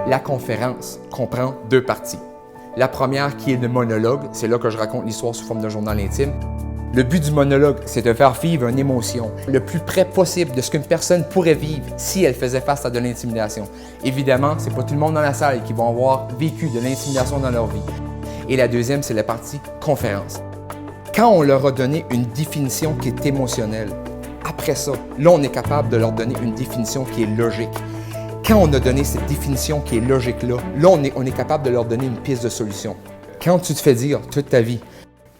La conférence comprend deux parties. La première qui est le monologue, c'est là que je raconte l'histoire sous forme de journal intime. Le but du monologue, c'est de faire vivre une émotion le plus près possible de ce qu'une personne pourrait vivre si elle faisait face à de l'intimidation. Évidemment, c'est pas tout le monde dans la salle qui va avoir vécu de l'intimidation dans leur vie. Et la deuxième, c'est la partie conférence. Quand on leur a donné une définition qui est émotionnelle, après ça, là, on est capable de leur donner une définition qui est logique. Quand on a donné cette définition qui est logique-là, on est capable de leur donner une piste de solution. Quand tu te fais dire toute ta vie,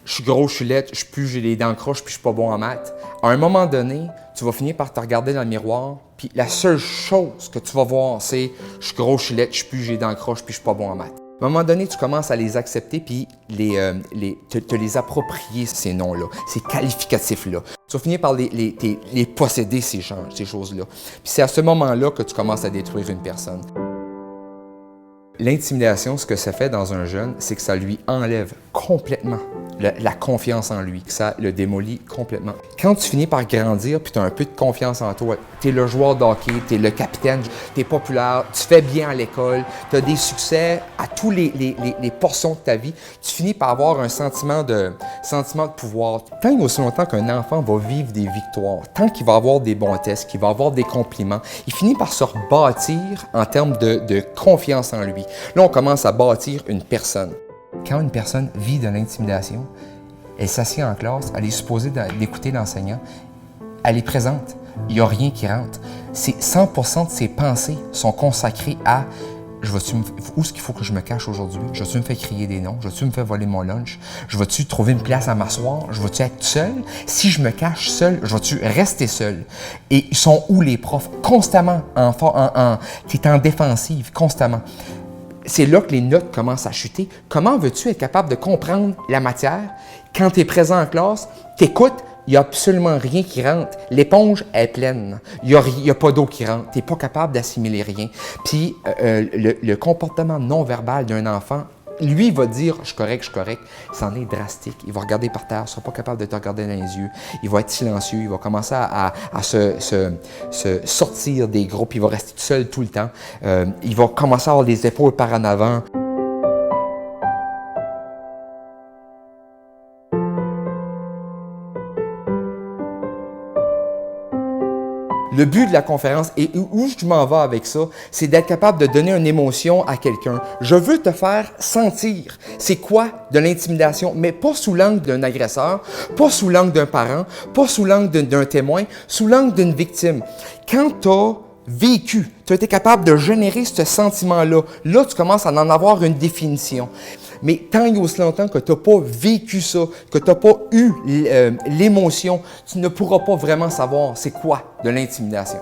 je suis gros, je suis laid, j'ai les dents croches, puis je suis pas bon en maths, à un moment donné, tu vas finir par te regarder dans le miroir, puis la seule chose que tu vas voir, c'est je suis gros, je suis laid, j'ai les dents croches, puis je suis pas bon en maths. À un moment donné, tu commences à les accepter puis te les approprier, ces noms-là, ces qualificatifs-là. Tu vas finir par les posséder, ces choses-là. Puis c'est à ce moment-là que tu commences à détruire une personne. L'intimidation, ce que ça fait dans un jeune, c'est que ça lui enlève complètement la confiance en lui, que ça le démolit complètement. Quand tu finis par grandir puis tu as un peu de confiance en toi, tu es le joueur de hockey, tu es le capitaine, tu es populaire, tu fais bien à l'école, tu as des succès à tous les portions de ta vie, tu finis par avoir un sentiment de pouvoir. Tant et aussi longtemps qu'un enfant va vivre des victoires, tant qu'il va avoir des bons tests, qu'il va avoir des compliments, il finit par se rebâtir en termes de confiance en lui. Là, on commence à bâtir une personne. Quand une personne vit de l'intimidation, elle s'assied en classe, elle est supposée d'écouter l'enseignant, elle est présente, il n'y a rien qui rentre. 100% de ses pensées sont consacrées à où est-ce qu'il faut que je me cache aujourd'hui? Je vais-tu me faire crier des noms? Je vais-tu me faire voler mon lunch? Je vais-tu trouver une place à m'asseoir? Je vais-tu être seul? Si je me cache seul, je vais-tu rester seul? Et ils sont où les profs? Constamment, tu es en défensive, constamment. C'est là que les notes commencent à chuter. Comment veux-tu être capable de comprendre la matière quand tu es présent en classe, tu écoutes, il n'y a absolument rien qui rentre. L'éponge est pleine. Il n'y a pas d'eau qui rentre. Tu n'es pas capable d'assimiler rien. Puis le comportement non-verbal d'un enfant, lui, il va dire « je suis correct », c'en est drastique. Il va regarder par terre, il ne sera pas capable de te regarder dans les yeux. Il va être silencieux, il va commencer à se sortir des groupes, il va rester seul tout le temps. Il va commencer à avoir les épaules par en avant. Le but de la conférence, et où je m'en vais avec ça, c'est d'être capable de donner une émotion à quelqu'un. Je veux te faire sentir c'est quoi de l'intimidation, mais pas sous l'angle d'un agresseur, pas sous l'angle d'un parent, pas sous l'angle d'un témoin, sous l'angle d'une victime. Quand tu as vécu, tu as été capable de générer ce sentiment-là, là, tu commences à en avoir une définition. Mais tant et aussi longtemps que tu n'as pas vécu ça, que tu n'as pas eu l'émotion, tu ne pourras pas vraiment savoir c'est quoi de l'intimidation.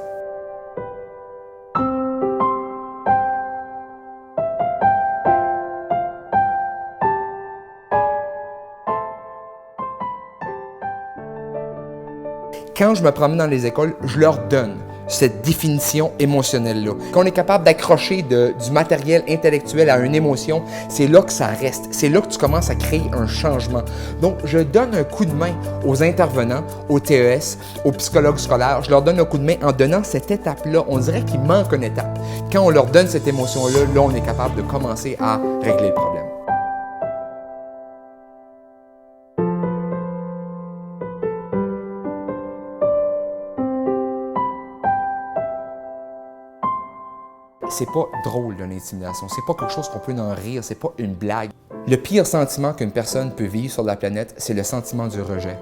Quand je me promène dans les écoles, je leur donne cette définition émotionnelle-là. Quand on est capable d'accrocher du matériel intellectuel à une émotion, c'est là que ça reste. C'est là que tu commences à créer un changement. Donc, je donne un coup de main aux intervenants, aux TES, aux psychologues scolaires. Je leur donne un coup de main en donnant cette étape-là. On dirait qu'il manque une étape. Quand on leur donne cette émotion-là, là, on est capable de commencer à régler le problème. C'est pas drôle de l'intimidation, c'est pas quelque chose qu'on peut en rire, c'est pas une blague. Le pire sentiment qu'une personne peut vivre sur la planète, c'est le sentiment du rejet.